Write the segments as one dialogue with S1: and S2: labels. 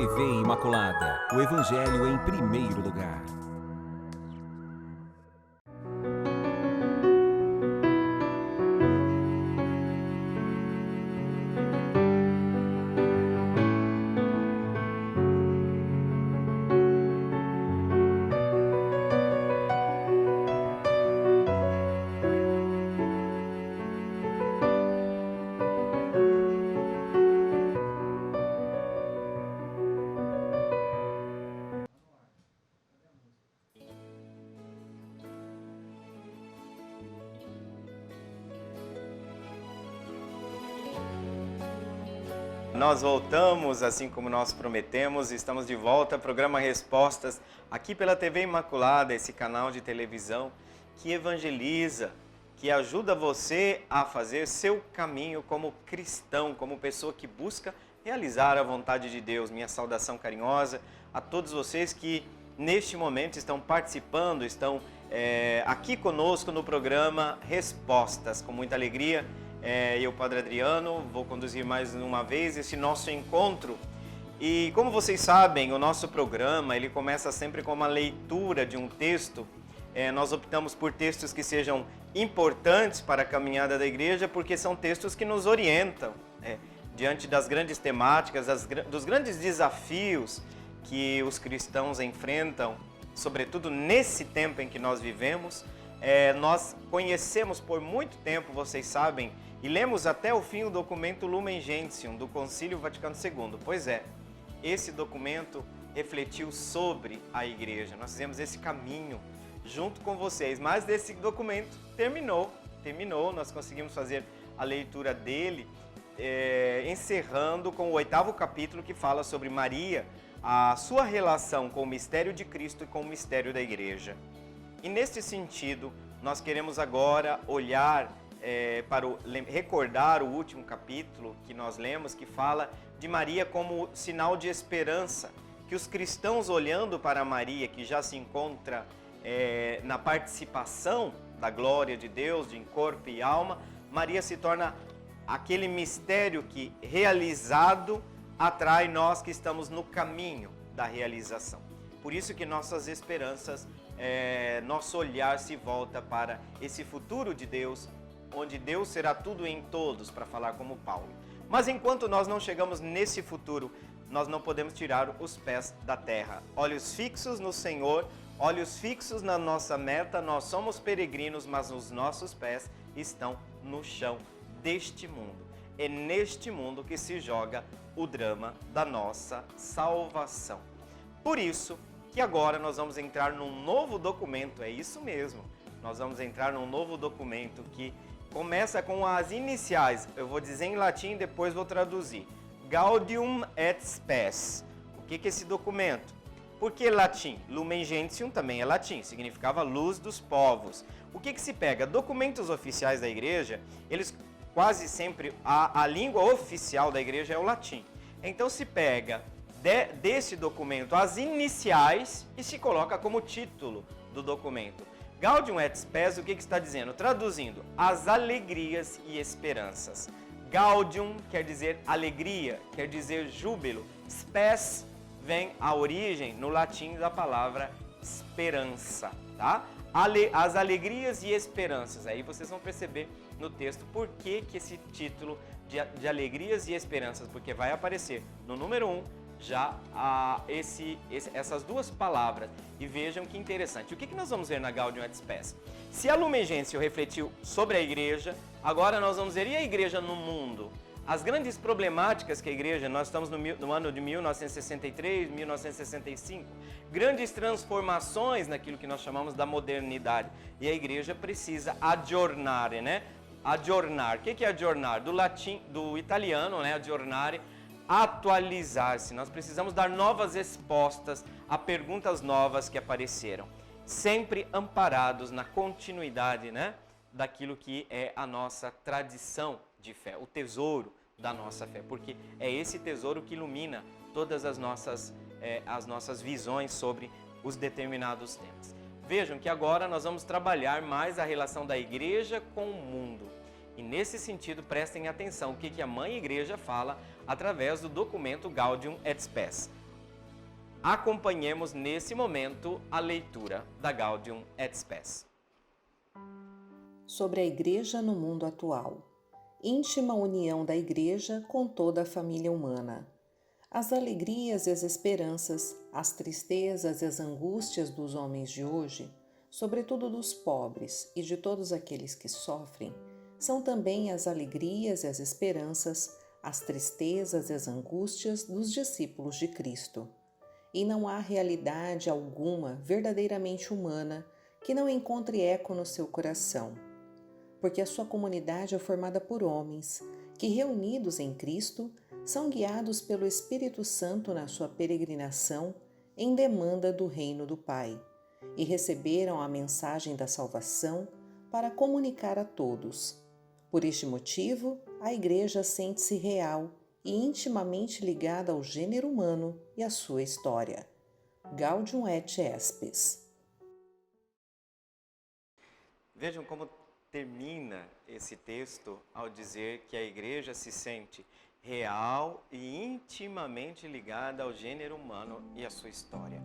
S1: TV Imaculada, o Evangelho em primeiro lugar.
S2: Nós voltamos, assim como nós prometemos, estamos de volta ao programa Respostas, aqui pela TV Imaculada, esse canal de televisão que evangeliza, que ajuda você a fazer seu caminho como cristão, como pessoa que busca realizar a vontade de Deus. Minha saudação carinhosa a todos vocês que neste momento estão participando, estão aqui conosco no programa Respostas, com muita alegria. Eu, Padre Adriano, vou conduzir mais uma vez esse nosso encontro. E como vocês sabem, o nosso programa ele começa sempre com uma leitura de um texto. Nós optamos por textos que sejam importantes para a caminhada da igreja, porque são textos que nos orientam diante das grandes temáticas, dos grandes desafios que os cristãos enfrentam, sobretudo nesse tempo em que nós vivemos. Nós conhecemos por muito tempo, vocês sabem, e lemos até o fim o documento Lumen Gentium, do Concílio Vaticano II. Pois é, esse documento refletiu sobre a igreja. Nós fizemos esse caminho junto com vocês, mas esse documento terminou. Nós conseguimos fazer a leitura dele, encerrando com o 8º capítulo, que fala sobre Maria, a sua relação com o mistério de Cristo e com o mistério da igreja. E neste sentido, nós queremos agora olhar recordar o último capítulo que nós lemos, que fala de Maria como sinal de esperança, que os cristãos olhando para Maria, que já se encontra na participação da glória de Deus, em corpo e alma, Maria se torna aquele mistério que, realizado, atrai nós que estamos no caminho da realização. Por isso que nossas esperanças, nosso olhar se volta para esse futuro de Deus, onde Deus será tudo em todos, para falar como Paulo. Mas enquanto nós não chegamos nesse futuro, nós não podemos tirar os pés da terra. Olhos fixos no Senhor, olhos fixos na nossa meta. Nós somos peregrinos, mas os nossos pés estão no chão deste mundo. É neste mundo que se joga o drama da nossa salvação. Por isso que agora nós vamos entrar num novo documento, é isso mesmo. Nós vamos entrar num novo documento que começa com as iniciais, eu vou dizer em latim e depois vou traduzir. Gaudium et Spes. O que é esse documento? Por que latim? Lumen Gentium também é latim, significava luz dos povos. O que se pega? Documentos oficiais da igreja, eles quase sempre, a língua oficial da igreja é o latim. Então se pega desse documento as iniciais e se coloca como título do documento. Gaudium et Spes, o que está dizendo? Traduzindo, as alegrias e esperanças. Gaudium quer dizer alegria, quer dizer júbilo. Spes vem a origem no latim da palavra esperança, tá? As alegrias e esperanças. Aí vocês vão perceber no texto por que esse título de alegrias e esperanças, porque vai aparecer no número 1 já essas duas palavras. E vejam que interessante. O que nós vamos ver na Gaudium et Spes? Se a Lumen Gentium refletiu sobre a igreja, agora nós vamos ver e a igreja no mundo. As grandes problemáticas que a igreja, nós estamos no ano de 1963, 1965, grandes transformações naquilo que nós chamamos da modernidade. E a igreja precisa aggiornare, né? Aggiornar. O que é aggiornar? Do latim, do italiano, né? Aggiornare. Atualizar-se. Nós precisamos dar novas respostas a perguntas novas que apareceram, sempre amparados na continuidade, né, daquilo que é a nossa tradição de fé, o tesouro da nossa fé, porque é esse tesouro que ilumina todas as nossas visões sobre os determinados temas. Vejam que agora nós vamos trabalhar mais a relação da igreja com o mundo. E nesse sentido, prestem atenção o que a Mãe Igreja fala através do documento Gaudium et Spes. acompanhemos nesse momento a leitura da Gaudium et Spes.
S3: Sobre a Igreja no mundo atual. Íntima união da Igreja com toda a família humana. As alegrias e as esperanças, as tristezas e as angústias dos homens de hoje, sobretudo dos pobres e de todos aqueles que sofrem, são também as alegrias e as esperanças, as tristezas e as angústias dos discípulos de Cristo. E não há realidade alguma verdadeiramente humana que não encontre eco no seu coração, porque a sua comunidade é formada por homens que, reunidos em Cristo, são guiados pelo Espírito Santo na sua peregrinação em demanda do reino do Pai, e receberam a mensagem da salvação para comunicar a todos. Por este motivo, a Igreja sente-se real e intimamente ligada ao gênero humano e à sua história. Gaudium et Spes.
S2: Vejam como termina esse texto ao dizer que a Igreja se sente real e intimamente ligada ao gênero humano e à sua história.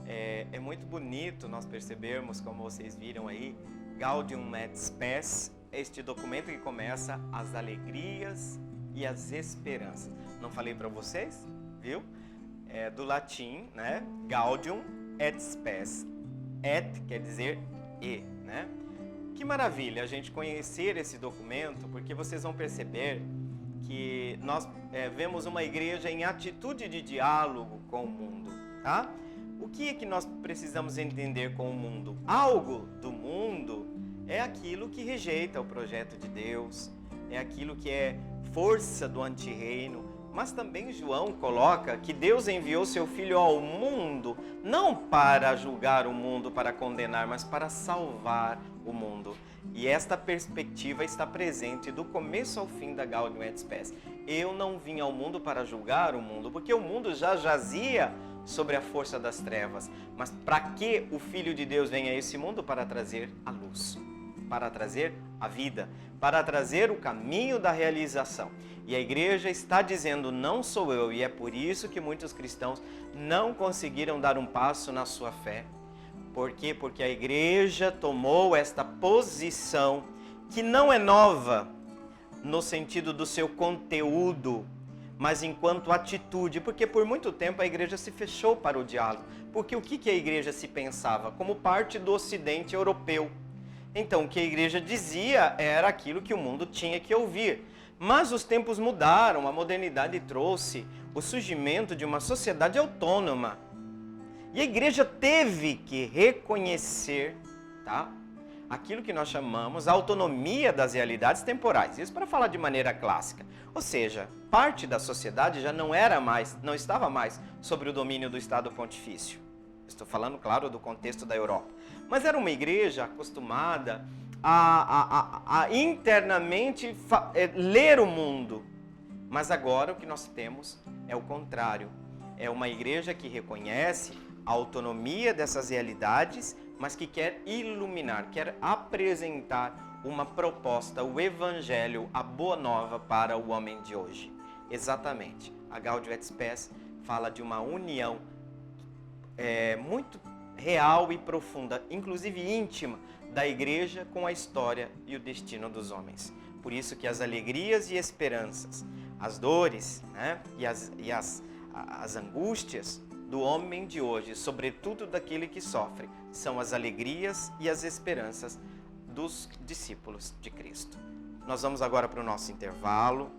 S2: É muito bonito nós percebermos, como vocês viram aí, Gaudium et Spes, este documento que começa as alegrias e as esperanças. Não falei para vocês, viu? É do latim, né? Gaudium et Spes. Et quer dizer e, né? Que maravilha a gente conhecer esse documento, porque vocês vão perceber que nós vemos uma igreja em atitude de diálogo com o mundo, tá? O que é que nós precisamos entender com o mundo? Algo do mundo é aquilo que rejeita o projeto de Deus, é aquilo que é força do antirreino, mas também João coloca que Deus enviou seu Filho ao mundo, não para julgar o mundo, para condenar, mas para salvar o mundo. E esta perspectiva está presente do começo ao fim da Gaudium et Spes. Eu não vim ao mundo para julgar o mundo, porque o mundo já jazia sobre a força das trevas. Mas para que o Filho de Deus vem a esse mundo? Para trazer a luz, para trazer a vida, para trazer o caminho da realização. E a igreja está dizendo, não sou eu, e é por isso que muitos cristãos não conseguiram dar um passo na sua fé. Por quê? Porque a igreja tomou esta posição que não é nova no sentido do seu conteúdo, mas enquanto atitude, porque por muito tempo a igreja se fechou para o diálogo. Porque o que a igreja se pensava? Como parte do ocidente europeu. Então, o que a igreja dizia era aquilo que o mundo tinha que ouvir. Mas os tempos mudaram, a modernidade trouxe o surgimento de uma sociedade autônoma. E a igreja teve que reconhecer, tá, aquilo que nós chamamos a autonomia das realidades temporais. Isso para falar de maneira clássica. Ou seja, parte da sociedade já não estava mais sobre o domínio do Estado Pontifício. Estou falando, claro, do contexto da Europa. Mas era uma igreja acostumada a internamente ler o mundo. Mas agora o que nós temos é o contrário. É uma igreja que reconhece a autonomia dessas realidades, mas que quer iluminar, quer apresentar uma proposta, o Evangelho, a Boa Nova para o homem de hoje. Exatamente. A Gaudium et Spes fala de uma união muito real e profunda, inclusive íntima, da igreja com a história e o destino dos homens. Por isso que as alegrias e esperanças, as dores, né, e as angústias do homem de hoje, sobretudo daquele que sofre, são as alegrias e as esperanças dos discípulos de Cristo. Nós vamos agora para o nosso intervalo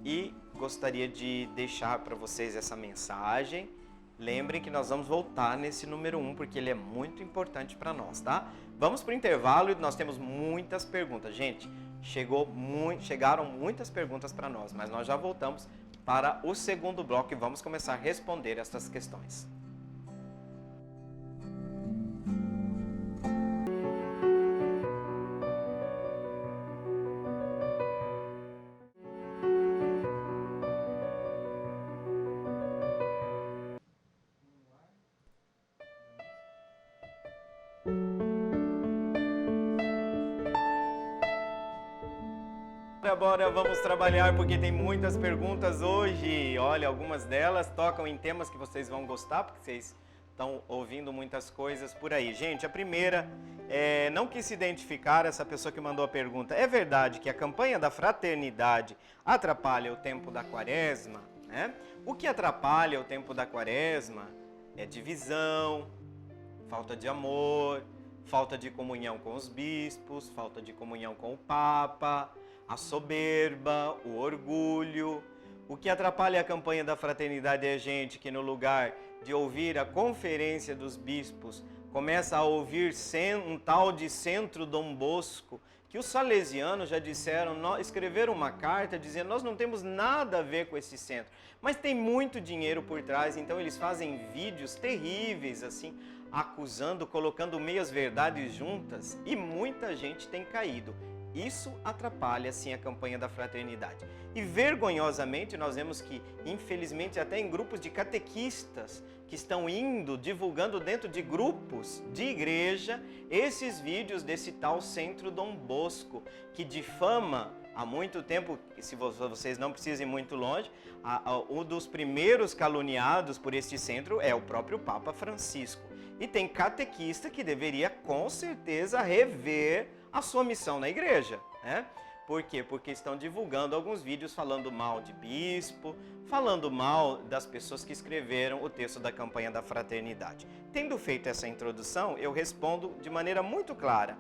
S2: e gostaria de deixar para vocês essa mensagem. Lembrem que nós vamos voltar nesse número 1, porque ele é muito importante para nós, tá? Vamos para o intervalo e nós temos muitas perguntas. Gente, chegaram muitas perguntas para nós, mas nós já voltamos para o segundo bloco e vamos começar a responder essas questões. vamos trabalhar, porque tem muitas perguntas hoje. Olha, algumas delas tocam em temas que vocês vão gostar, porque vocês estão ouvindo muitas coisas por aí. Gente, a primeira, não quis se identificar essa pessoa que mandou a pergunta. É verdade que a campanha da fraternidade atrapalha o tempo da quaresma, né? O que atrapalha o tempo da quaresma é divisão, falta de amor, falta de comunhão com os bispos, falta de comunhão com o Papa, a soberba, o orgulho. O que atrapalha a campanha da fraternidade é gente que, no lugar de ouvir a conferência dos bispos, começa a ouvir um tal de Centro Dom Bosco, que os salesianos já disseram, escreveram uma carta dizendo: nós não temos nada a ver com esse centro, mas tem muito dinheiro por trás, então eles fazem vídeos terríveis, assim, acusando, colocando meias verdades juntas, e muita gente tem caído. Isso atrapalha, sim, a campanha da fraternidade. E vergonhosamente nós vemos que, infelizmente, até em grupos de catequistas que estão indo, divulgando dentro de grupos de igreja, esses vídeos desse tal Centro Dom Bosco, que difama há muito tempo, se vocês não precisam ir muito longe, um dos primeiros caluniados por este centro é o próprio Papa Francisco. E tem catequista que deveria, com certeza, rever a sua missão na igreja, né? Por quê? Porque estão divulgando alguns vídeos falando mal de bispo, falando mal das pessoas que escreveram o texto da campanha da fraternidade. Tendo feito essa introdução, eu respondo de maneira muito clara.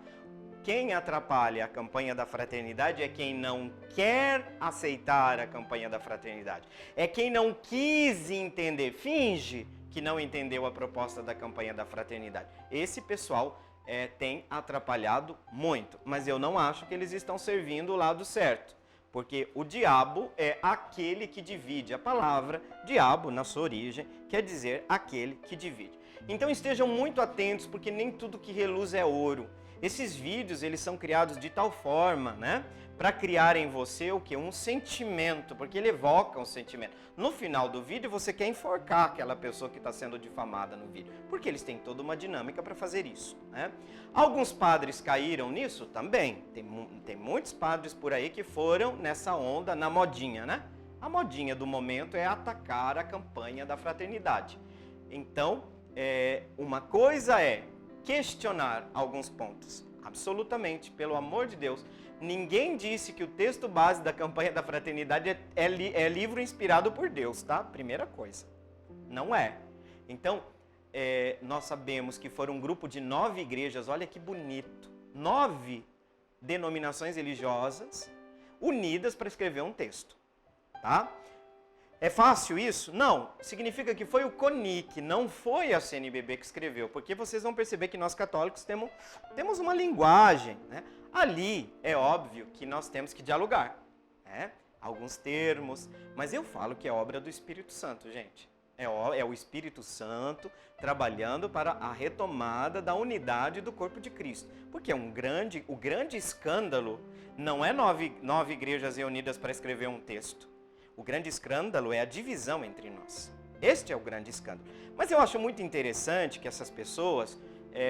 S2: Quem atrapalha a campanha da fraternidade é quem não quer aceitar a campanha da fraternidade. É quem não quis entender, finge que não entendeu a proposta da campanha da fraternidade. Esse pessoal tem atrapalhado muito, mas eu não acho que eles estão servindo o lado certo, porque o diabo é aquele que divide. A palavra diabo, na sua origem, quer dizer aquele que divide. Então estejam muito atentos, porque nem tudo que reluz é ouro. Esses vídeos, eles são criados de tal forma, né, para criar em você o quê? Um sentimento, porque ele evoca um sentimento. No final do vídeo, você quer enforcar aquela pessoa que está sendo difamada no vídeo, porque eles têm toda uma dinâmica para fazer isso, né? Alguns padres caíram nisso também. Tem muitos padres por aí que foram nessa onda, na modinha, né? A modinha do momento é atacar a campanha da fraternidade. Então, uma coisa é questionar alguns pontos. Absolutamente, pelo amor de Deus. Ninguém disse que o texto base da campanha da fraternidade é livro inspirado por Deus, tá? Primeira coisa. Não é. Então, nós sabemos que foram um grupo de 9 igrejas, olha que bonito. 9 denominações religiosas unidas para escrever um texto, tá? É fácil isso? Não. Significa que foi o CONIC, não foi a CNBB que escreveu, porque vocês vão perceber que nós católicos temos uma linguagem, né? Ali é óbvio que nós temos que dialogar, né? Alguns termos, mas eu falo que é obra do Espírito Santo, gente. É o Espírito Santo trabalhando para a retomada da unidade do corpo de Cristo. Porque o grande escândalo não é 9 igrejas reunidas para escrever um texto. O grande escândalo é a divisão entre nós. Este é o grande escândalo. Mas eu acho muito interessante que essas pessoas,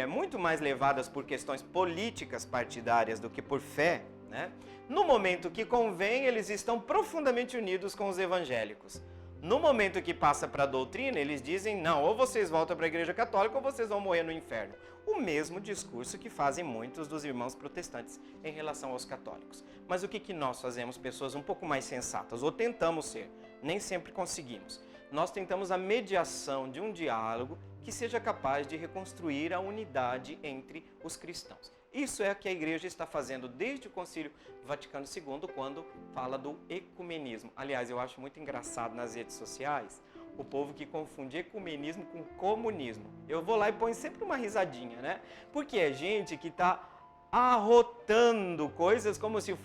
S2: muito mais levadas por questões políticas partidárias do que por fé, né? No momento que convém, eles estão profundamente unidos com os evangélicos. No momento que passa para a doutrina, eles dizem, não, ou vocês voltam para a igreja católica ou vocês vão morrer no inferno. O mesmo discurso que fazem muitos dos irmãos protestantes em relação aos católicos. Mas o que nós fazemos, pessoas um pouco mais sensatas, ou tentamos ser, nem sempre conseguimos. Nós tentamos a mediação de um diálogo que seja capaz de reconstruir a unidade entre os cristãos. Isso é o que a igreja está fazendo desde o Concílio Vaticano II, quando fala do ecumenismo. Aliás, eu acho muito engraçado nas redes sociais o povo que confunde ecumenismo com comunismo. Eu vou lá e ponho sempre uma risadinha, né? Porque é gente que está arrotando coisas como se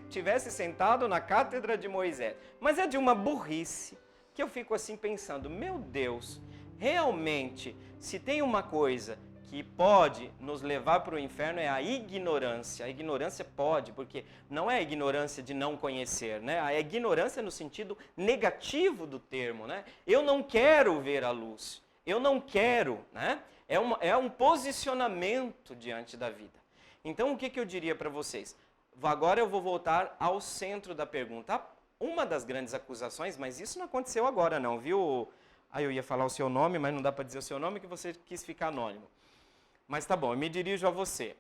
S2: tivesse sentado na cátedra de Moisés. Mas é de uma burrice que eu fico assim pensando, meu Deus, realmente, se tem uma coisa que pode nos levar para o inferno é a ignorância. A ignorância pode, porque não é a ignorância de não conhecer, né? A ignorância no sentido negativo do termo, né? Eu não quero ver a luz, eu não quero, né? É um posicionamento diante da vida. Então, o que eu diria para vocês? agora eu vou voltar ao centro da pergunta. Uma das grandes acusações, mas isso não aconteceu agora não, viu? Eu ia falar o seu nome, mas não dá para dizer o seu nome que você quis ficar anônimo. Mas tá bom, eu me dirijo a você.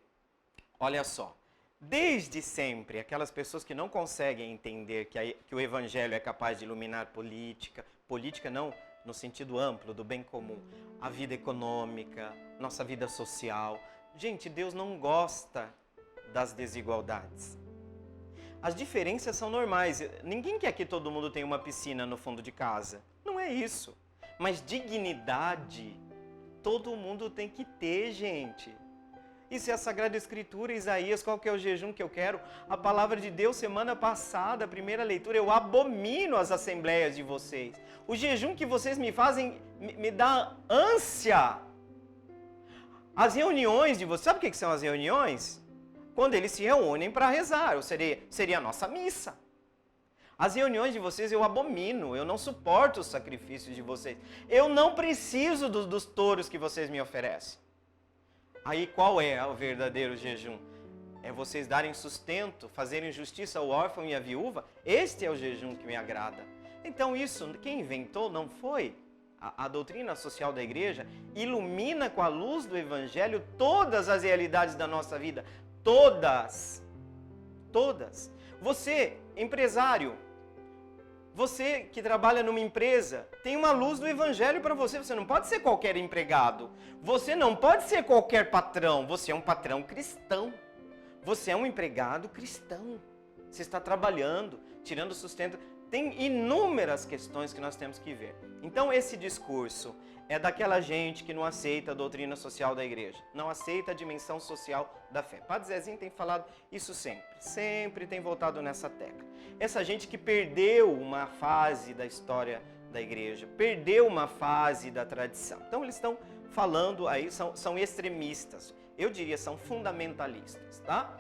S2: Olha só, desde sempre, aquelas pessoas que não conseguem entender que o Evangelho é capaz de iluminar política não no sentido amplo, do bem comum, a vida econômica, nossa vida social. Gente, Deus não gosta das desigualdades. As diferenças são normais. Ninguém quer que todo mundo tenha uma piscina no fundo de casa. Não é isso. Mas dignidade, todo mundo tem que ter, gente. Isso é a Sagrada Escritura, Isaías, qual que é o jejum que eu quero? A palavra de Deus, semana passada, a primeira leitura, eu abomino as assembleias de vocês. O jejum que vocês me fazem me dá ânsia. As reuniões de vocês, sabe o que são as reuniões? Quando eles se reúnem para rezar, seria a nossa missa. As reuniões de vocês eu abomino, eu não suporto os sacrifícios de vocês. Eu não preciso dos touros que vocês me oferecem. Aí qual é o verdadeiro jejum? É vocês darem sustento, fazerem justiça ao órfão e à viúva? Este é o jejum que me agrada. Então isso, quem inventou não foi a doutrina social da igreja, ilumina com a luz do Evangelho todas as realidades da nossa vida. Todas. Todas. Você, empresário, você que trabalha numa empresa, tem uma luz do Evangelho para você. Você não pode ser qualquer empregado. Você não pode ser qualquer patrão. Você é um patrão cristão. Você é um empregado cristão. Você está trabalhando, tirando sustento. Tem inúmeras questões que nós temos que ver. Então esse discurso é daquela gente que não aceita a doutrina social da igreja, não aceita a dimensão social da fé. Padre Zezinho tem falado isso sempre tem voltado nessa tecla. Essa gente que perdeu uma fase da história da igreja, perdeu uma fase da tradição. Então eles estão falando aí, são extremistas, eu diria são fundamentalistas, tá?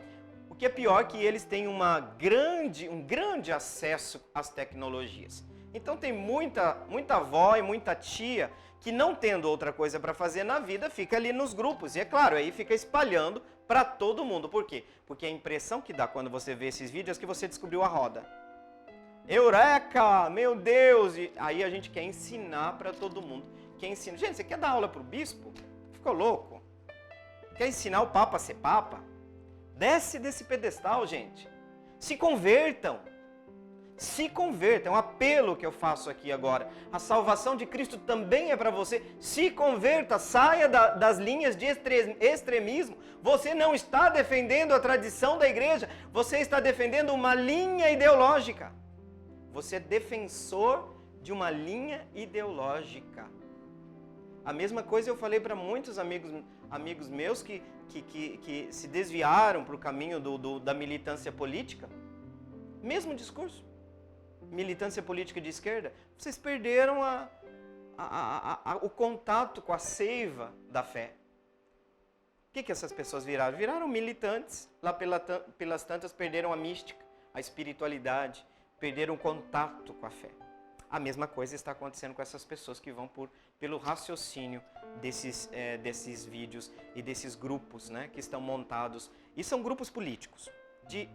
S2: O que é pior que eles têm um grande acesso às tecnologias. Então tem muita avó e muita tia que não tendo outra coisa para fazer na vida, fica ali nos grupos. E é claro, aí fica espalhando para todo mundo. Por quê? Porque a impressão que dá quando você vê esses vídeos é que você descobriu a roda. Eureka! Meu Deus! E aí a gente quer ensinar para todo mundo. Gente, você quer dar aula para o bispo? Ficou louco? Quer ensinar o Papa a ser Papa? Desce desse pedestal, gente. Se convertam. Se convertam. É um apelo que eu faço aqui agora. A salvação de Cristo também é para você. Se converta, saia das linhas de extremismo. Você não está defendendo a tradição da igreja. Você está defendendo uma linha ideológica. Você é defensor de uma linha ideológica. A mesma coisa eu falei para muitos amigos meus que se desviaram para o caminho da militância política. Mesmo discurso. Militância política de esquerda. Vocês perderam o contato com a seiva da fé. O que essas pessoas viraram? Viraram militantes. Lá pelas tantas perderam a mística, a espiritualidade, perderam o contato com a fé. A mesma coisa está acontecendo com essas pessoas que vão pelo raciocínio desses vídeos e desses grupos, né, que estão montados. E são grupos políticos.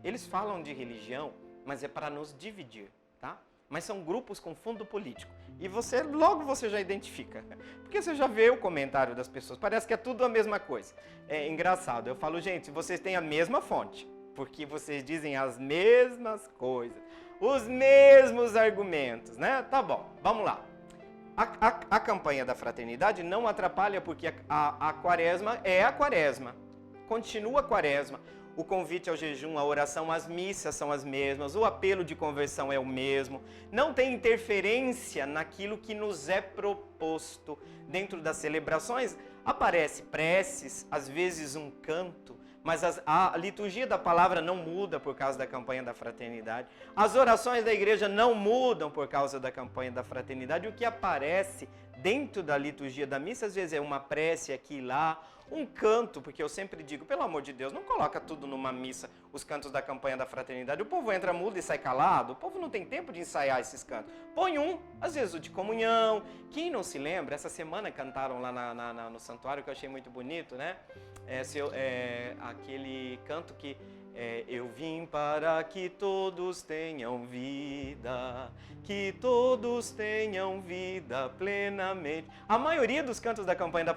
S2: Eles falam de religião, mas é para nos dividir, tá? Mas são grupos com fundo político. E logo você já identifica. Porque você já vê o comentário das pessoas. Parece que é tudo a mesma coisa. É engraçado. Eu falo, gente, vocês têm a mesma fonte. Porque vocês dizem as mesmas coisas. Os mesmos argumentos, né? Tá bom, vamos lá. A campanha da fraternidade não atrapalha porque a quaresma é a quaresma. Continua a quaresma. O convite ao jejum, a oração, as missas são as mesmas. O apelo de conversão é o mesmo. Não tem interferência naquilo que nos é proposto. Dentro das celebrações aparece preces, às vezes um canto. Mas a liturgia da palavra não muda por causa da campanha da fraternidade. As orações da igreja não mudam por causa da campanha da fraternidade. O que aparece dentro da liturgia da missa, às vezes é uma prece aqui e lá, um canto, porque eu sempre digo, pelo amor de Deus, não coloca tudo numa missa, os cantos da campanha da fraternidade. O povo entra mudo e sai calado, o povo não tem tempo de ensaiar esses cantos. Põe às vezes o de comunhão. Quem não se lembra, essa semana cantaram lá no santuário, que eu achei muito bonito, né? Aquele canto que Eu vim para que todos tenham vida, que todos tenham vida plenamente. A maioria dos cantos da campanha da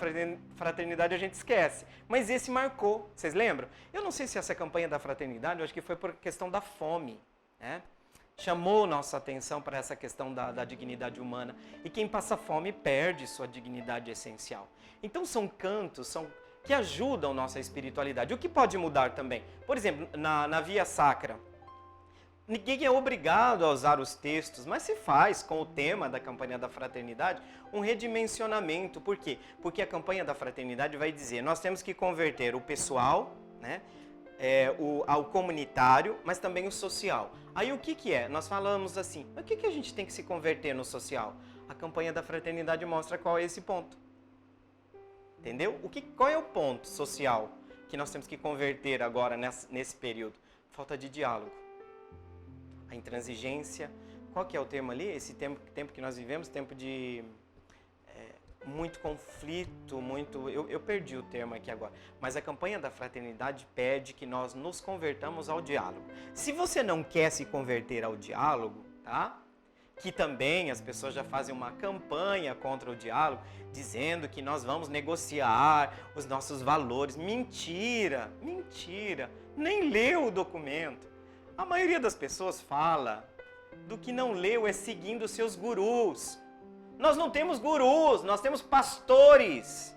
S2: fraternidade a gente esquece, mas esse marcou, vocês lembram? Eu não sei se essa campanha da fraternidade, eu acho que foi por questão da fome, né? Chamou nossa atenção para essa questão da dignidade humana. E quem passa fome perde sua dignidade essencial. Então são cantos, que ajudam nossa espiritualidade. O que pode mudar também? Por exemplo, na Via Sacra, ninguém é obrigado a usar os textos, mas se faz com o tema da campanha da fraternidade um redimensionamento. Por quê? Porque a campanha da fraternidade vai dizer, nós temos que converter o pessoal, né? Ao comunitário, mas também o social. Aí o que é? Nós falamos assim, mas o que a gente tem que se converter no social? A campanha da fraternidade mostra qual é esse ponto. Entendeu? Qual é o ponto social que nós temos que converter agora nesse período? Falta de diálogo. A intransigência. Qual que é o termo ali? Esse tempo que nós vivemos, tempo de muito conflito, muito... Eu perdi o termo aqui agora. Mas a campanha da fraternidade pede que nós nos convertamos ao diálogo. Se você não quer se converter ao diálogo, tá? Que também as pessoas já fazem uma campanha contra o diálogo, dizendo que nós vamos negociar os nossos valores. Mentira, mentira. Nem leu o documento. A maioria das pessoas fala do que não leu é seguindo seus gurus. Nós não temos gurus, nós temos pastores.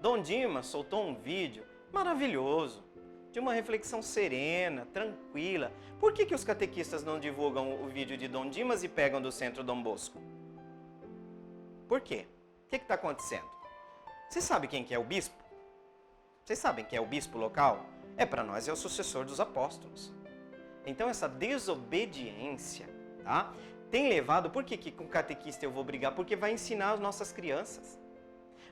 S2: Dom Dimas soltou um vídeo maravilhoso, de uma reflexão serena, tranquila. Por que os catequistas não divulgam o vídeo de Dom Dimas e pegam do Centro Dom Bosco? Por quê? O que está acontecendo? Vocês sabem quem que é o bispo? Vocês sabem quem é o bispo local? Para nós é o sucessor dos apóstolos. Então essa desobediência, tá? Tem levado, por que com o catequista eu vou brigar? Porque vai ensinar as nossas crianças.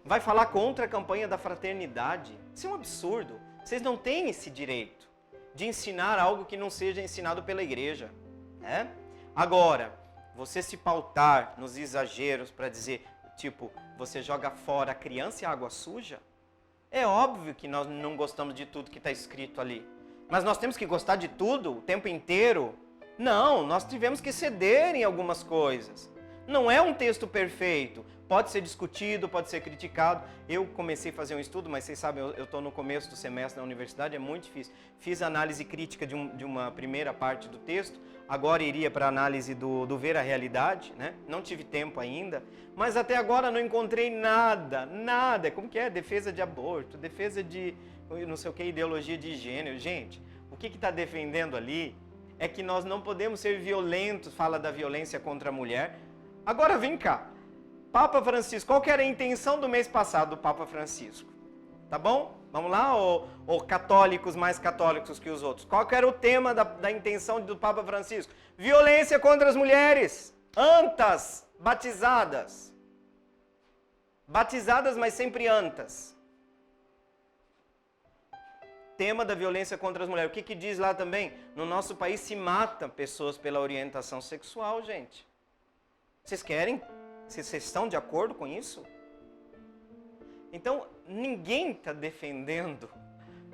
S2: Vai falar contra a campanha da fraternidade. Isso é um absurdo. Vocês não têm esse direito de ensinar algo que não seja ensinado pela igreja, né? Agora, você se pautar nos exageros para dizer, tipo, você joga fora a criança e a água suja, é óbvio que nós não gostamos de tudo que está escrito ali. Mas nós temos que gostar de tudo o tempo inteiro? Não, nós tivemos que ceder em algumas coisas. Não é um texto perfeito. Pode ser discutido, pode ser criticado. Eu comecei a fazer um estudo, mas vocês sabem, eu estou no começo do semestre na universidade, é muito difícil. Fiz análise crítica de uma primeira parte do texto, agora iria para a análise do ver a realidade, né? Não tive tempo ainda, mas até agora não encontrei nada. Como que é? Defesa de aborto, defesa de não sei o que, ideologia de gênero. Gente, o que está defendendo ali é que nós não podemos ser violentos, fala da violência contra a mulher. Agora vem cá, Papa Francisco, qual que era a intenção do mês passado do Papa Francisco? Tá bom? Vamos lá, ou católicos mais católicos que os outros. Qual que era o tema da intenção do Papa Francisco? Violência contra as mulheres, antas, batizadas. Batizadas, mas sempre antas. Tema da violência contra as mulheres. O que diz lá também? No nosso país se mata pessoas pela orientação sexual, gente. Vocês querem? Vocês estão de acordo com isso? Então, ninguém está defendendo,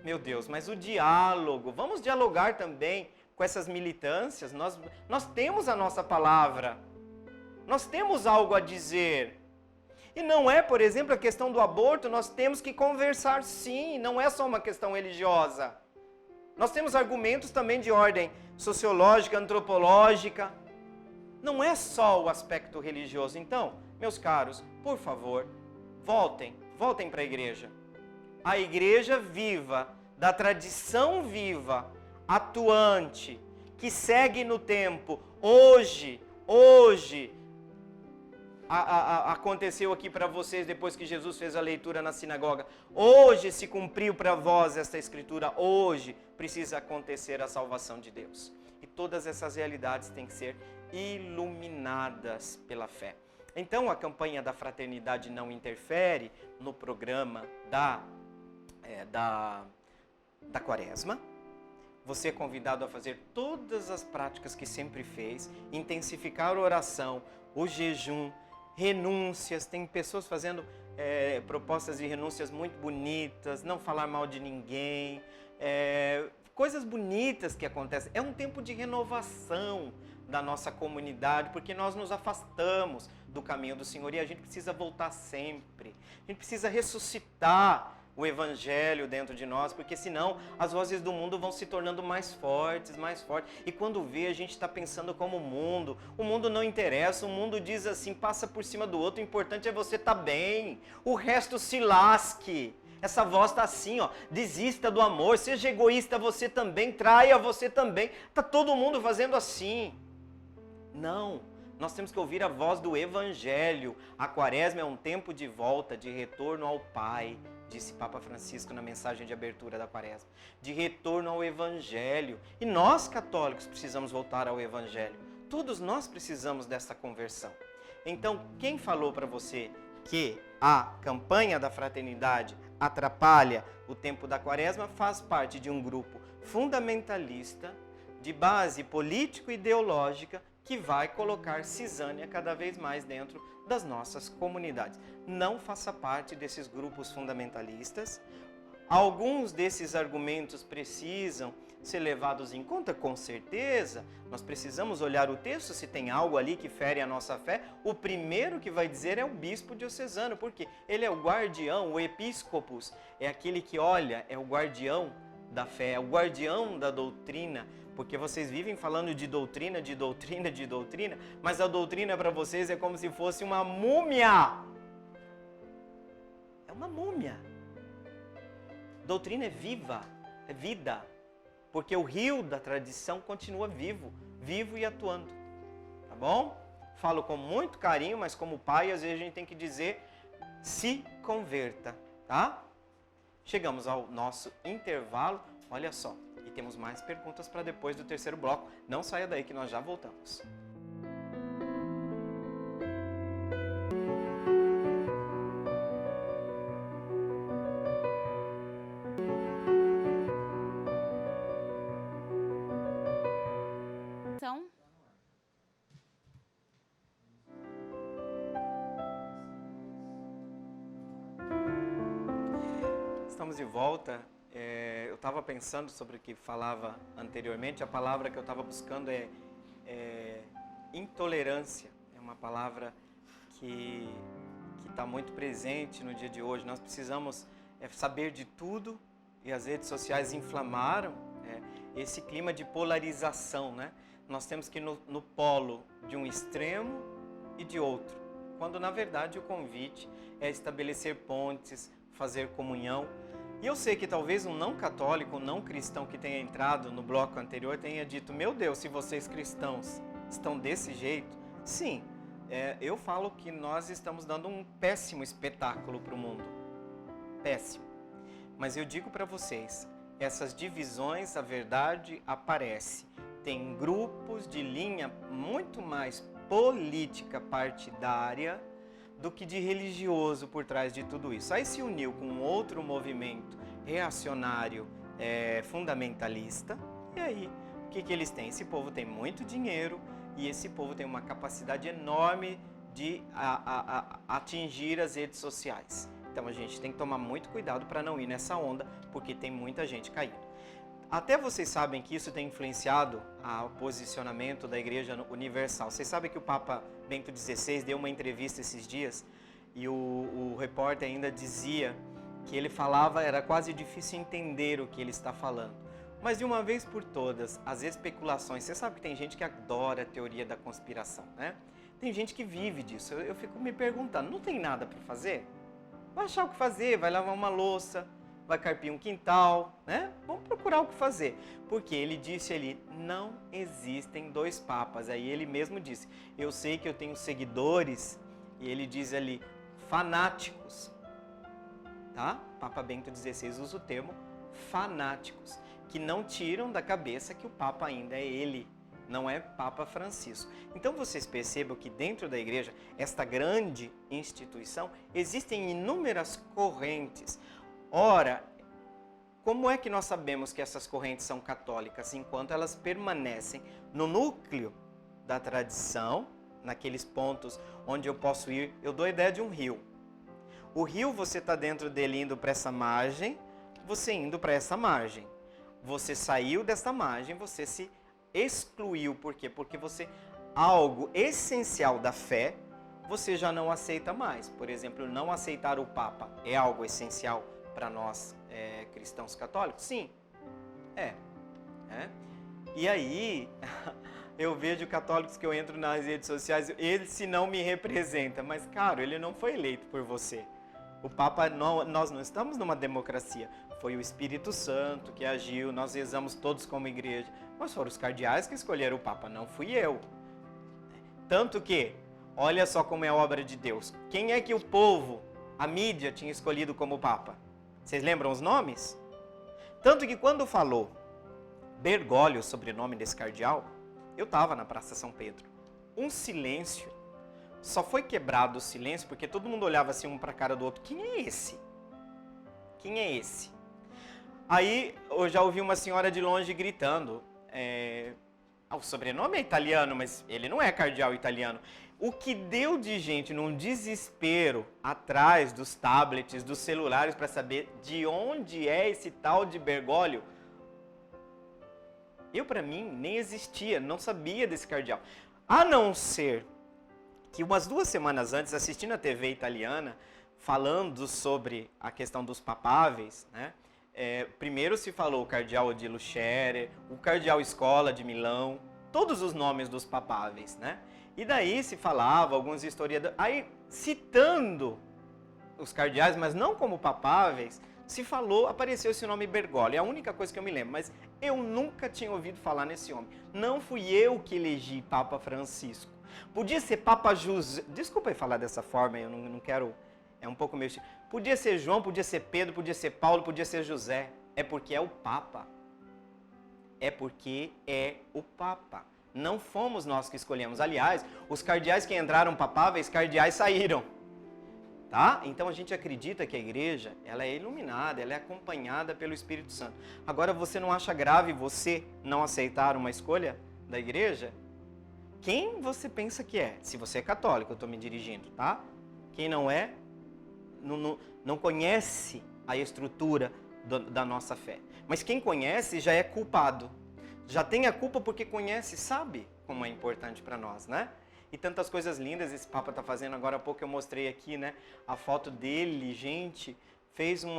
S2: meu Deus, mas o diálogo. Vamos dialogar também com essas militâncias. Nós temos a nossa palavra. Nós temos algo a dizer. E não é, por exemplo, a questão do aborto, nós temos que conversar sim, não é só uma questão religiosa. Nós temos argumentos também de ordem sociológica, antropológica. Não é só o aspecto religioso. Então, meus caros, por favor, voltem para a igreja. A igreja viva, da tradição viva, atuante, que segue no tempo. Hoje, aconteceu aqui para vocês depois que Jesus fez a leitura na sinagoga. Hoje se cumpriu para vós esta escritura. Hoje precisa acontecer a salvação de Deus. E todas essas realidades têm que ser iluminadas pela fé. Então a campanha da fraternidade não interfere no programa da Quaresma. Você é convidado a fazer todas as práticas que sempre fez, intensificar a oração, o jejum, renúncias. Tem pessoas fazendo propostas de renúncias muito bonitas, não falar mal de ninguém, coisas bonitas que acontecem. É um tempo de renovação da nossa comunidade, porque nós nos afastamos do caminho do Senhor e a gente precisa voltar sempre. A gente precisa ressuscitar o Evangelho dentro de nós, porque senão as vozes do mundo vão se tornando mais fortes, mais fortes. E quando vê, a gente está pensando como o mundo não interessa, o mundo diz assim, passa por cima do outro, o importante é você estar bem, o resto se lasque. Essa voz está assim, ó, desista do amor, seja egoísta você também, traia você também, está todo mundo fazendo assim. Não, nós temos que ouvir a voz do Evangelho. A Quaresma é um tempo de volta, de retorno ao Pai, disse Papa Francisco na mensagem de abertura da Quaresma, de retorno ao Evangelho. E nós, católicos, precisamos voltar ao Evangelho. Todos nós precisamos dessa conversão. Então, quem falou para você que a campanha da fraternidade atrapalha o tempo da Quaresma faz parte de um grupo fundamentalista, de base político-ideológica, que vai colocar cisânia cada vez mais dentro das nossas comunidades. Não faça parte desses grupos fundamentalistas. Alguns desses argumentos precisam ser levados em conta, com certeza. Nós precisamos olhar o texto, se tem algo ali que fere a nossa fé. O primeiro que vai dizer é o bispo diocesano, porque ele é o guardião, o episcopos, é aquele que olha, é o guardião da fé, é o guardião da doutrina. Porque vocês vivem falando de doutrina, de doutrina, de doutrina, mas a doutrina para vocês é como se fosse uma múmia. É uma múmia. Doutrina é viva, é vida. Porque o rio da tradição continua vivo, vivo e atuando. Tá bom? Falo com muito carinho, mas como pai, às vezes a gente tem que dizer, se converta, tá? Chegamos ao nosso intervalo, olha só. E temos mais perguntas para depois do terceiro bloco. Não saia daí que nós já voltamos. Estamos de volta. Eu estava pensando sobre o que falava anteriormente. A palavra que eu estava buscando é intolerância. É uma palavra que está muito presente no dia de hoje. Nós precisamos saber de tudo e as redes sociais inflamaram esse clima de polarização, né? Nós temos que ir no polo de um extremo e de outro, quando na verdade o convite é estabelecer pontes, fazer comunhão. E eu sei que talvez um não católico, um não cristão que tenha entrado no bloco anterior tenha dito, meu Deus, se vocês cristãos estão desse jeito, sim, eu falo que nós estamos dando um péssimo espetáculo para o mundo, péssimo. Mas eu digo para vocês, essas divisões, a verdade aparece. Tem grupos de linha muito mais política partidária do que de religioso por trás de tudo isso. Aí se uniu com outro movimento reacionário, fundamentalista, e aí o que eles têm? Esse povo tem muito dinheiro e esse povo tem uma capacidade enorme de atingir as redes sociais. Então a gente tem que tomar muito cuidado para não ir nessa onda, porque tem muita gente caindo. Até vocês sabem que isso tem influenciado o posicionamento da Igreja Universal. Vocês sabem que o Papa Bento XVI deu uma entrevista esses dias e o repórter ainda dizia que ele falava, era quase difícil entender o que ele está falando. Mas de uma vez por todas, as especulações, você sabe que tem gente que adora a teoria da conspiração, né? Tem gente que vive disso. Eu fico me perguntando, não tem nada para fazer? Vai achar o que fazer, vai lavar uma louça, vai carpir um quintal, né? Vamos procurar o que fazer. Porque ele disse ali, não existem dois papas. Aí ele mesmo disse, eu sei que eu tenho seguidores, e ele diz ali, fanáticos, tá? Papa Bento XVI usa o termo fanáticos, que não tiram da cabeça que o Papa ainda é ele, não é Papa Francisco. Então vocês percebam que dentro da igreja, esta grande instituição, existem inúmeras correntes. Ora, como é que nós sabemos que essas correntes são católicas? Enquanto elas permanecem no núcleo da tradição, naqueles pontos onde eu posso ir, eu dou a ideia de um rio. O rio, você está dentro dele indo para essa margem, você indo para essa margem. você saiu desta margem, você se excluiu. Por quê? Porque você, algo essencial da fé, você já não aceita mais. Por exemplo, não aceitar o Papa é algo essencial para nós cristãos católicos? Sim, é. E aí, eu vejo católicos que eu entro nas redes sociais, ele se não me representa, mas, cara, ele não foi eleito por você. O Papa, nós não estamos numa democracia. Foi o Espírito Santo que agiu, nós rezamos todos como igreja, mas foram os cardeais que escolheram o Papa, não fui eu. Tanto que, olha só como é a obra de Deus. Quem é que o povo, a mídia, tinha escolhido como Papa? Vocês lembram os nomes? Tanto que quando falou Bergoglio, o sobrenome desse cardeal, eu estava na Praça São Pedro. Um silêncio. Só foi quebrado o silêncio porque todo mundo olhava assim um para a cara do outro. Quem é esse? Quem é esse? Aí eu já ouvi uma senhora de longe gritando. O sobrenome é italiano, mas ele não é cardeal italiano. O que deu de gente num desespero atrás dos tablets, dos celulares, para saber de onde é esse tal de Bergoglio. Para mim, nem existia, não sabia desse cardeal. A não ser que umas 2 semanas antes, assistindo a TV italiana, falando sobre a questão dos papáveis, né? Primeiro se falou o cardeal Odilo Scherer, o cardeal Scola de Milão, todos os nomes dos papáveis, né? E daí se falava, alguns historiadores, aí citando os cardeais, mas não como papáveis, se falou, apareceu esse nome Bergoglio, é a única coisa que eu me lembro, mas eu nunca tinha ouvido falar nesse homem. Não fui eu que elegi Papa Francisco. Podia ser Papa José, desculpa aí falar dessa forma, eu não quero, é um pouco meio... Podia ser João, podia ser Pedro, podia ser Paulo, podia ser José, é porque é o Papa. É porque é o Papa. Não fomos nós que escolhemos. Aliás, os cardeais que entraram papáveis, cardeais saíram. Tá? Então a gente acredita que a igreja, ela é iluminada, ela é acompanhada pelo Espírito Santo. Agora, você não acha grave você não aceitar uma escolha da igreja? Quem você pensa que é? Se você é católico, eu estou me dirigindo, tá? Quem não é, não conhece a estrutura da nossa fé. Mas quem conhece já é culpado. Já tem a culpa porque conhece, sabe como é importante para nós, né? E tantas coisas lindas esse Papa está fazendo. Agora há pouco eu mostrei aqui, né, a foto dele, gente, fez um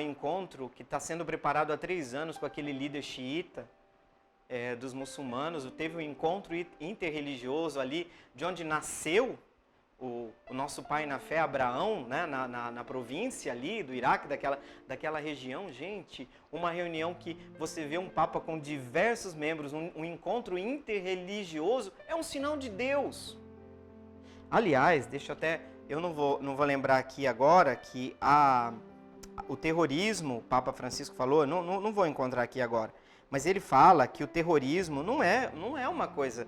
S2: encontro que está sendo preparado há 3 anos com aquele líder xiita dos muçulmanos. Teve um encontro interreligioso ali, de onde nasceu o nosso pai na fé, Abraão, né, na província ali do Iraque, daquela região. Gente, uma reunião que você vê um Papa com diversos membros, um encontro interreligioso, é um sinal de Deus. Aliás, eu não vou lembrar aqui agora que o terrorismo, o Papa Francisco falou, não vou encontrar aqui agora, mas ele fala que o terrorismo não é uma coisa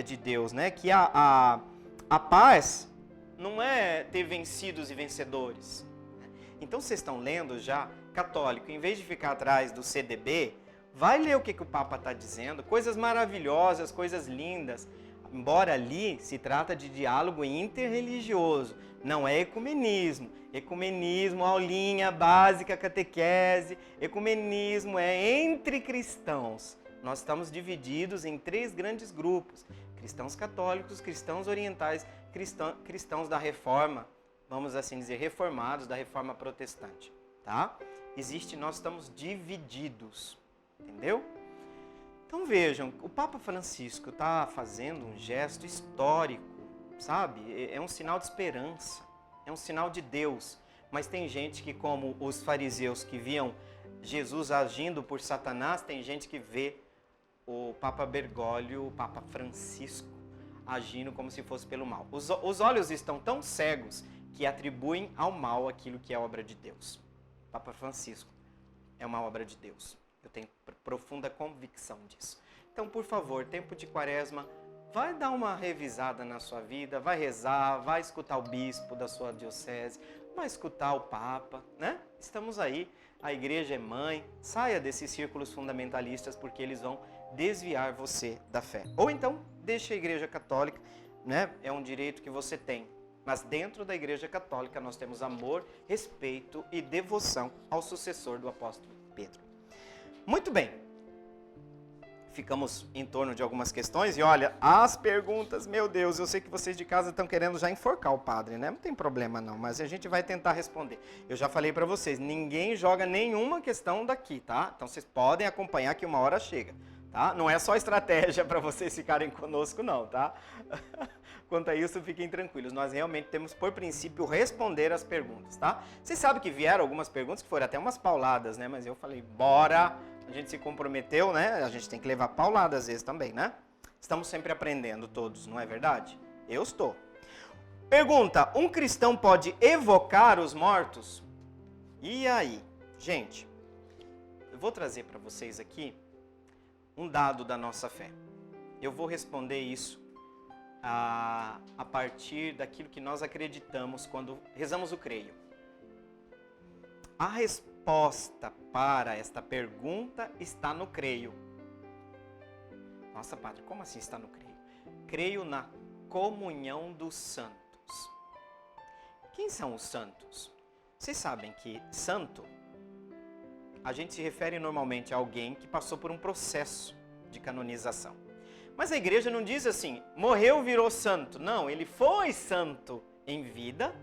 S2: de Deus, né? Que a paz não é ter vencidos e vencedores. Então vocês estão lendo já, católico, em vez de ficar atrás do CDB, vai ler o que o Papa está dizendo, coisas maravilhosas, coisas lindas. Embora ali se trata de diálogo interreligioso, não é ecumenismo. Ecumenismo, aulinha básica, catequese, ecumenismo é entre cristãos. Nós estamos divididos em 3 grandes grupos: cristãos católicos, cristãos orientais, cristãos da reforma, vamos assim dizer, reformados da reforma protestante, tá? Nós estamos divididos, entendeu? Então vejam, o Papa Francisco está fazendo um gesto histórico, sabe? É um sinal de esperança, é um sinal de Deus. Mas tem gente que, como os fariseus que viam Jesus agindo por Satanás, tem gente que vê o Papa Bergoglio, o Papa Francisco, agindo como se fosse pelo mal. Os olhos estão tão cegos que atribuem ao mal aquilo que é obra de Deus. Papa Francisco é uma obra de Deus. Eu tenho profunda convicção disso. Então, por favor, tempo de quaresma, vai dar uma revisada na sua vida, vai rezar, vai escutar o bispo da sua diocese, vai escutar o Papa, né? Estamos aí, a igreja é mãe, saia desses círculos fundamentalistas porque eles vão desviar você da fé. Ou então, deixe a igreja católica, né? É um direito que você tem. Mas dentro da igreja católica nós temos amor, respeito e devoção ao sucessor do apóstolo Pedro. Muito bem. Ficamos em torno de algumas questões e olha, as perguntas, meu Deus, eu sei que vocês de casa estão querendo já enforcar o padre, né? Não tem problema não, mas a gente vai tentar responder. Eu já falei para vocês, ninguém joga nenhuma questão daqui, tá? Então vocês podem acompanhar que uma hora chega, tá? Não é só estratégia para vocês ficarem conosco não, tá? Quanto a isso, fiquem tranquilos, nós realmente temos por princípio responder as perguntas, tá? Vocês sabem que vieram algumas perguntas que foram até umas pauladas, né? Mas eu falei, bora! A gente se comprometeu, né? A gente tem que levar paulada às vezes também, né? Estamos sempre aprendendo todos, não é verdade? Eu estou. Pergunta, um cristão pode evocar os mortos? E aí? Gente, eu vou trazer para vocês aqui um dado da nossa fé. Eu vou responder isso a partir daquilo que nós acreditamos quando rezamos o creio. A resposta para esta pergunta está no creio. Nossa, padre, como assim está no creio? Creio na comunhão dos santos. Quem são os santos? Vocês sabem que santo, a gente se refere normalmente a alguém que passou por um processo de canonização. Mas a igreja não diz assim, morreu, virou santo. Não, ele foi santo em vida,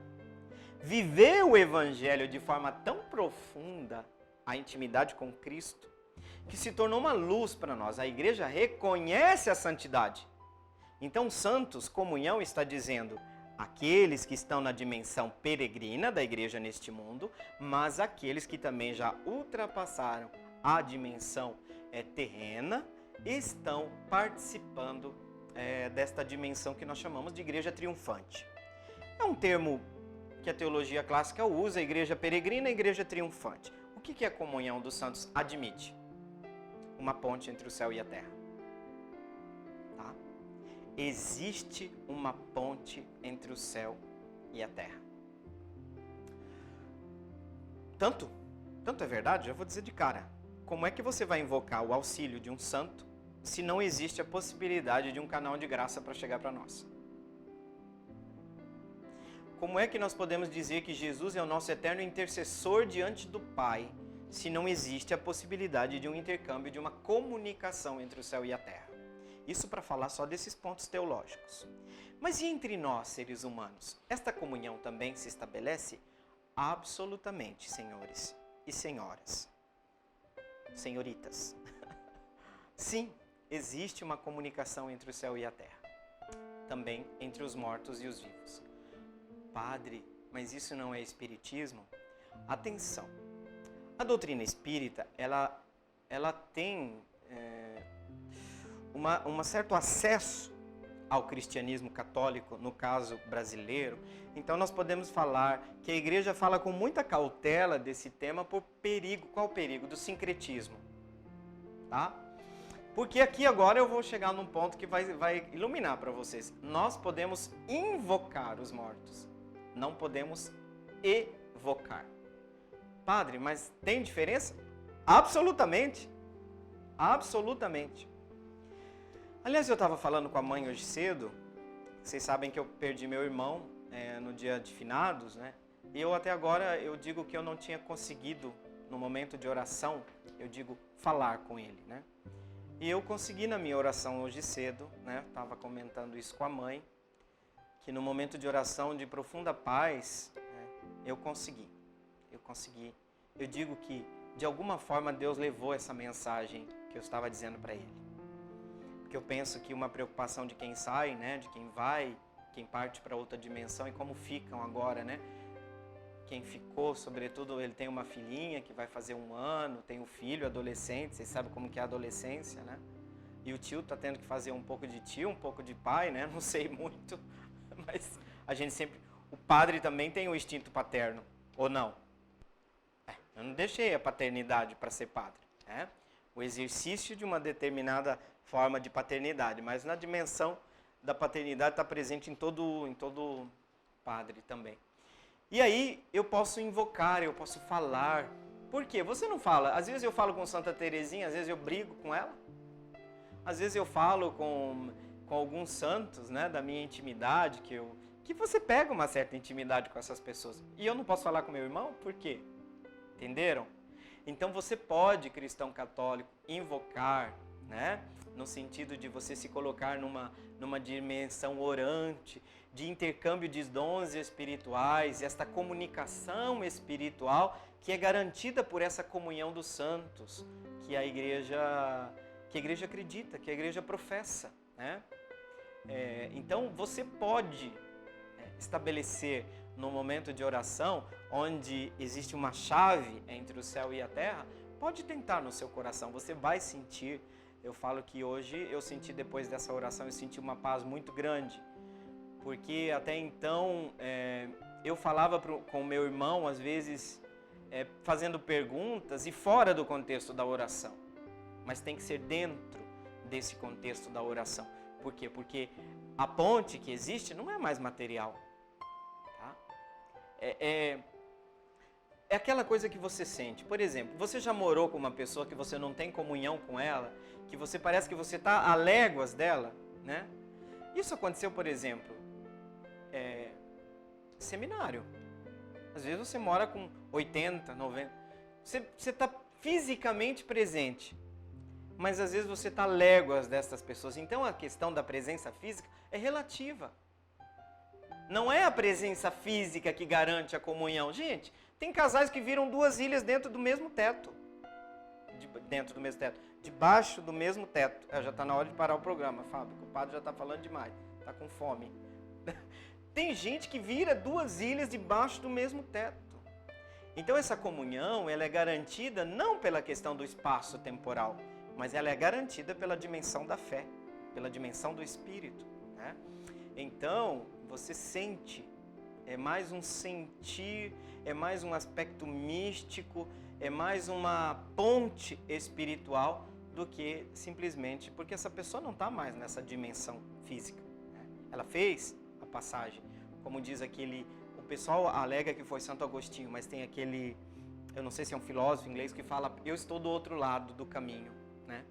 S2: viveu o evangelho de forma tão profunda, a intimidade com Cristo, que se tornou uma luz para nós. A igreja reconhece a santidade. Então, santos, comunhão, está dizendo aqueles que estão na dimensão peregrina da igreja neste mundo, mas aqueles que também já ultrapassaram a dimensão terrena, estão participando desta dimensão que nós chamamos de igreja triunfante. É um termo que a teologia clássica usa, igreja peregrina e igreja triunfante. O que a comunhão dos santos admite? Uma ponte entre o céu e a terra. Tá? Existe uma ponte entre o céu e a terra. Tanto é verdade, já vou dizer de cara. Como é que você vai invocar o auxílio de um santo se não existe a possibilidade de um canal de graça para chegar para nós? Como é que nós podemos dizer que Jesus é o nosso eterno intercessor diante do Pai, se não existe a possibilidade de um intercâmbio, de uma comunicação entre o céu e a terra? Isso para falar só desses pontos teológicos. Mas e entre nós, seres humanos? Esta comunhão também se estabelece? Absolutamente, senhores e senhoras. Senhoritas. Sim, existe uma comunicação entre o céu e a terra. Também entre os mortos e os vivos. Padre, mas isso não é espiritismo? Atenção, a doutrina espírita, ela tem um certo acesso ao cristianismo católico, no caso brasileiro. Então nós podemos falar que a igreja fala com muita cautela desse tema por perigo. Qual o perigo? Do sincretismo. Tá? Porque aqui agora eu vou chegar num ponto que vai iluminar para vocês. Nós podemos invocar os mortos. Não podemos evocar. Padre, mas tem diferença? Absolutamente. Absolutamente. Aliás, eu estava falando com a mãe hoje cedo. Vocês sabem que eu perdi meu irmão no dia de finados, né? E eu até agora, eu digo que eu não tinha conseguido, no momento de oração, eu digo falar com ele, né? E eu consegui na minha oração hoje cedo, né? Estava comentando isso com a mãe, que no momento de oração de profunda paz, né, eu consegui. Eu digo que, de alguma forma, Deus levou essa mensagem que eu estava dizendo para ele. Porque eu penso que uma preocupação de quem sai, né, de quem vai, quem parte para outra dimensão e como ficam agora, né? Quem ficou, sobretudo, ele tem uma filhinha que vai fazer 1 ano, tem um filho adolescente, vocês sabem como que é a adolescência, né? E o tio está tendo que fazer um pouco de tio, um pouco de pai, né? Não sei muito, mas a gente sempre... O padre também tem o instinto paterno, ou não? Eu não deixei a paternidade para ser padre, né? O exercício de uma determinada forma de paternidade, mas na dimensão da paternidade está presente em todo padre também. E aí eu posso invocar, eu posso falar. Por quê? Você não fala. Às vezes eu falo com Santa Teresinha, às vezes eu brigo com ela. Às vezes eu falo com alguns santos, né, da minha intimidade, que você pega uma certa intimidade com essas pessoas. E eu não posso falar com meu irmão? Por quê? Entenderam? Então você pode, cristão católico, invocar, né? No sentido de você se colocar numa dimensão orante, de intercâmbio de dons espirituais, esta comunicação espiritual que é garantida por essa comunhão dos santos, que a igreja acredita, que a igreja professa, né? Então você pode estabelecer no momento de oração, onde existe uma chave entre o céu e a terra, pode tentar no seu coração, você vai sentir. Eu falo que hoje eu senti, depois dessa oração, eu senti uma paz muito grande, porque até então eu falava com o meu irmão, às vezes, fazendo perguntas e fora do contexto da oração, mas tem que ser dentro desse contexto da oração. Por quê? Porque a ponte que existe não é mais material. Tá? É aquela coisa que você sente. Por exemplo, você já morou com uma pessoa que você não tem comunhão com ela, que você parece que você está a léguas dela, né? Isso aconteceu, por exemplo, seminário. Às vezes você mora com 80, 90, você está fisicamente presente, mas às vezes você está a léguas dessas pessoas. Então a questão da presença física é relativa. Não é a presença física que garante a comunhão. Gente, tem casais que viram duas ilhas dentro do mesmo teto. Debaixo do mesmo teto. Já está na hora de parar o programa, Fábio, o padre já está falando demais, está com fome. Tem gente que vira duas ilhas debaixo do mesmo teto. Então essa comunhão, ela é garantida não pela questão do espaço temporal, mas ela é garantida pela dimensão da fé, pela dimensão do Espírito, né? Então, você sente, é mais um sentir, é mais um aspecto místico, é mais uma ponte espiritual do que simplesmente porque essa pessoa não está mais nessa dimensão física, né? Ela fez a passagem, como diz o pessoal alega que foi Santo Agostinho, mas tem aquele, eu não sei se é um filósofo inglês que fala, eu estou do outro lado do caminho, né?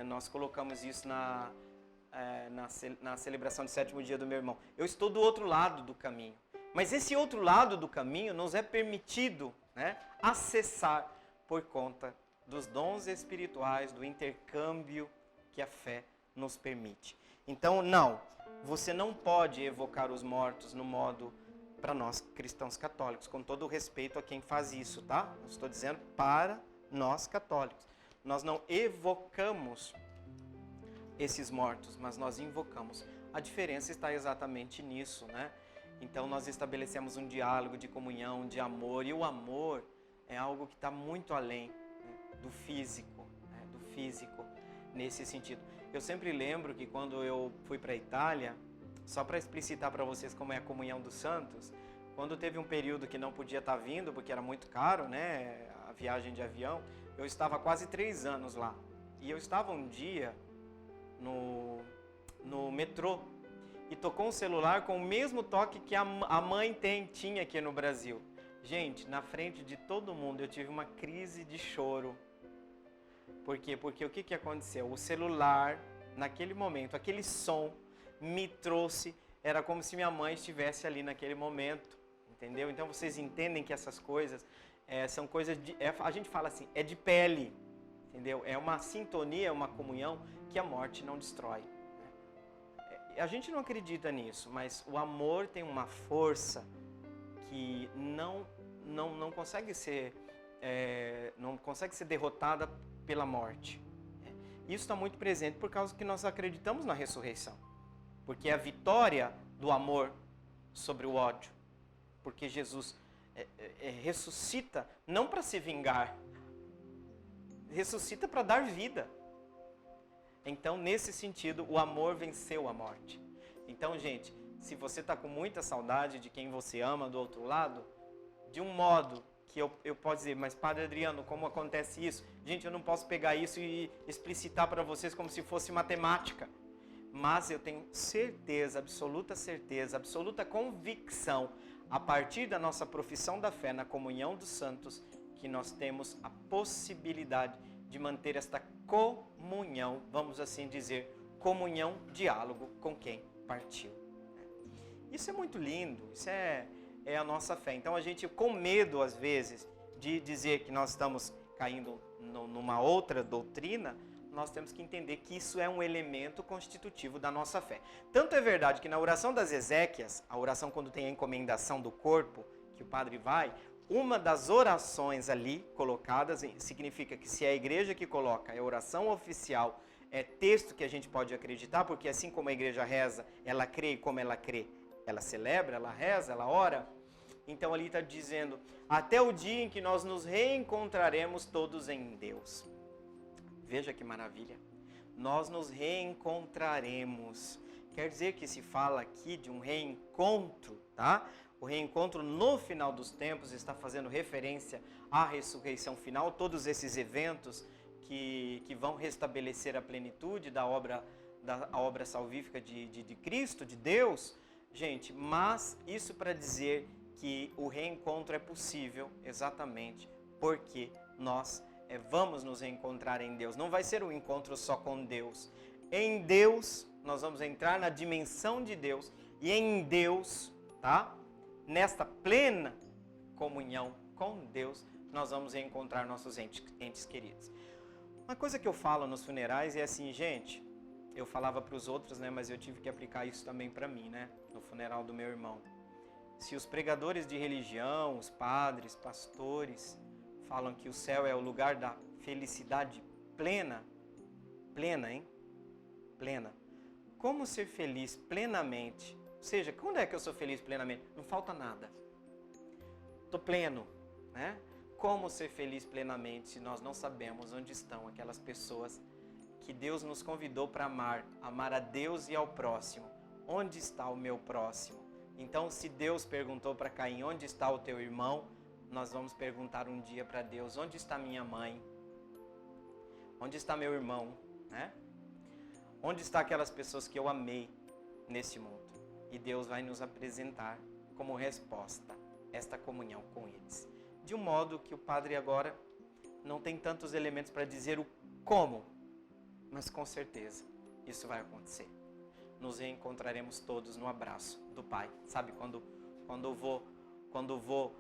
S2: Nós colocamos isso na celebração do 7º dia do meu irmão. Eu estou do outro lado do caminho. Mas esse outro lado do caminho nos é permitido, né, acessar por conta dos dons espirituais, do intercâmbio que a fé nos permite. Então, não, você não pode evocar os mortos no modo, para nós cristãos católicos, com todo o respeito a quem faz isso, tá? Eu estou dizendo para nós católicos. Nós não evocamos esses mortos, mas nós invocamos. A diferença está exatamente nisso, né? Então nós estabelecemos um diálogo de comunhão, de amor, e o amor é algo que está muito além, né, do físico, nesse sentido. Eu sempre lembro que quando eu fui para a Itália, só para explicitar para vocês como é a comunhão dos santos, quando teve um período que não podia estar vindo, porque era muito caro, né, a viagem de avião, eu estava quase 3 anos lá. E eu estava um dia no metrô e tocou um celular com o mesmo toque que a mãe tinha aqui no Brasil. Gente, na frente de todo mundo eu tive uma crise de choro. Por quê? Porque o que aconteceu? O celular, naquele momento, aquele som me trouxe, era como se minha mãe estivesse ali naquele momento, entendeu? Então vocês entendem que essas coisas são coisas a gente fala assim, é de pele, entendeu? É uma sintonia, é uma comunhão que a morte não destrói. A gente não acredita nisso, mas o amor tem uma força que não consegue ser derrotada pela morte. Isso está muito presente por causa que nós acreditamos na ressurreição. Porque é a vitória do amor sobre o ódio. Porque Jesus ressuscita não para se vingar, ressuscita para dar vida. Então, nesse sentido, o amor venceu a morte. Então, gente, se você está com muita saudade de quem você ama do outro lado, de um modo que eu posso dizer, mas Padre Adriano, como acontece isso? Gente, eu não posso pegar isso e explicitar para vocês como se fosse matemática. Mas eu tenho certeza, absoluta convicção, a partir da nossa profissão da fé na comunhão dos santos, que nós temos a possibilidade de manter esta comunhão, vamos assim dizer, comunhão, diálogo com quem partiu. Isso é muito lindo, isso é a nossa fé. Então a gente, com medo às vezes, de dizer que nós estamos caindo numa outra doutrina, nós temos que entender que isso é um elemento constitutivo da nossa fé. Tanto é verdade que na oração das exéquias, a oração quando tem a encomendação do corpo, que o padre vai, uma das orações ali colocadas significa que se é a igreja que coloca, é oração oficial, é texto que a gente pode acreditar, porque assim como a igreja reza, ela crê, e como ela crê, ela celebra, ela reza, ela ora. Então ali está dizendo, até o dia em que nós nos reencontraremos todos em Deus. Veja que maravilha. Nós nos reencontraremos. Quer dizer que se fala aqui de um reencontro, tá? O reencontro no final dos tempos está fazendo referência à ressurreição final, todos esses eventos que vão restabelecer a plenitude da obra salvífica de Cristo, de Deus. Gente, mas isso para dizer que o reencontro é possível exatamente porque nós vamos nos reencontrar em Deus. Não vai ser um encontro só com Deus. Em Deus, nós vamos entrar na dimensão de Deus e em Deus, tá? Nesta plena comunhão com Deus, nós vamos reencontrar nossos entes queridos. Uma coisa que eu falo nos funerais é assim, gente, eu falava para os outros, né, mas eu tive que aplicar isso também para mim, né, no funeral do meu irmão. Se os pregadores de religião, os padres, pastores, falam que o céu é o lugar da felicidade plena, hein? Plena. Como ser feliz plenamente? Ou seja, quando é que eu sou feliz plenamente? Não falta nada. Estou pleno, né? Como ser feliz plenamente se nós não sabemos onde estão aquelas pessoas que Deus nos convidou para amar a Deus e ao próximo? Onde está o meu próximo? Então, se Deus perguntou para Caim, onde está o teu irmão? Nós vamos perguntar um dia para Deus, onde está minha mãe? Onde está meu irmão? Né? Onde estão aquelas pessoas que eu amei nesse mundo? E Deus vai nos apresentar como resposta esta comunhão com eles. De um modo que o padre agora não tem tantos elementos para dizer o como, mas com certeza isso vai acontecer. Nos reencontraremos todos no abraço do Pai. Sabe, quando o vô,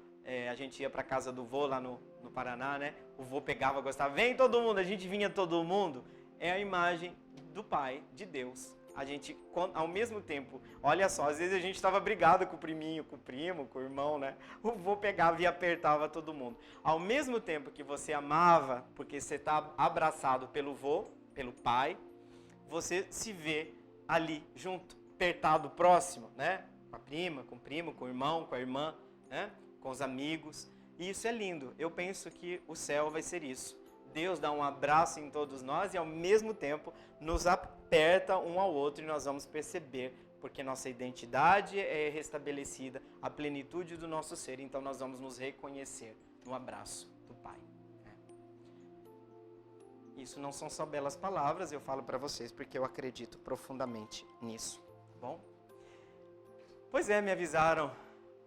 S2: a gente ia para casa do vô lá no Paraná, né? O vô pegava, gostava, vem todo mundo, a gente vinha todo mundo. É a imagem do Pai, de Deus. A gente, ao mesmo tempo, olha só, às vezes a gente estava brigado com o priminho, com o primo, com o irmão, né? O vô pegava e apertava todo mundo. Ao mesmo tempo que você amava, porque você está abraçado pelo vô, pelo pai, você se vê ali junto, apertado, próximo, né? Com a prima, com o primo, com o irmão, com a irmã, né? Com os amigos. E isso é lindo. Eu penso que o céu vai ser isso. Deus dá um abraço em todos nós e ao mesmo tempo nos aperta um ao outro e nós vamos perceber, porque nossa identidade é restabelecida, a plenitude do nosso ser, então nós vamos nos reconhecer no abraço do Pai. Isso não são só belas palavras, eu falo para vocês porque eu acredito profundamente nisso, tá bom? Pois é, me avisaram,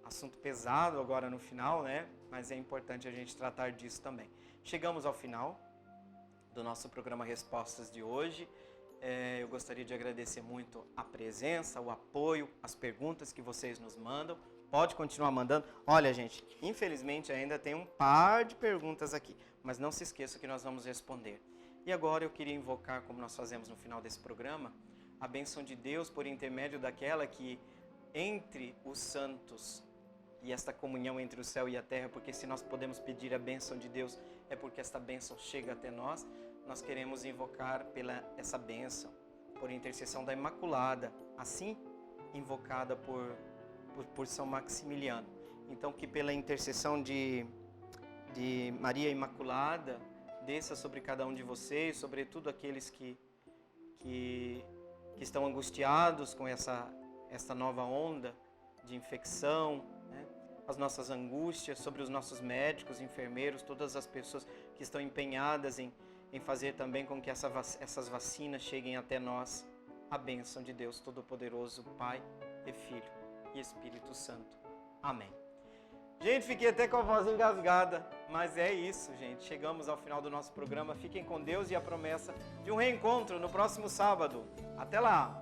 S2: assunto pesado agora no final, né? Mas é importante a gente tratar disso também. Chegamos ao final do nosso programa Respostas de hoje. Eu gostaria de agradecer muito a presença, o apoio, as perguntas que vocês nos mandam. Pode continuar mandando. Olha, gente, infelizmente ainda tem um par de perguntas aqui, mas não se esqueça que nós vamos responder. E agora eu queria invocar, como nós fazemos no final desse programa, a bênção de Deus por intermédio daquela que entre os santos e esta comunhão entre o céu e a terra, porque se nós podemos pedir a bênção de Deus, é porque esta bênção chega até nós. Nós queremos invocar essa bênção, por intercessão da Imaculada, assim invocada por São Maximiliano. Então, que pela intercessão de Maria Imaculada, desça sobre cada um de vocês, sobretudo aqueles que estão angustiados com essa nova onda de infecção, né? As nossas angústias, sobre os nossos médicos, enfermeiros, todas as pessoas que estão empenhadas em fazer também com que essas vacinas cheguem até nós. A bênção de Deus Todo-Poderoso, Pai e Filho e Espírito Santo. Amém. Gente, fiquei até com a voz engasgada, mas é isso, gente. Chegamos ao final do nosso programa. Fiquem com Deus e a promessa de um reencontro no próximo sábado. Até lá!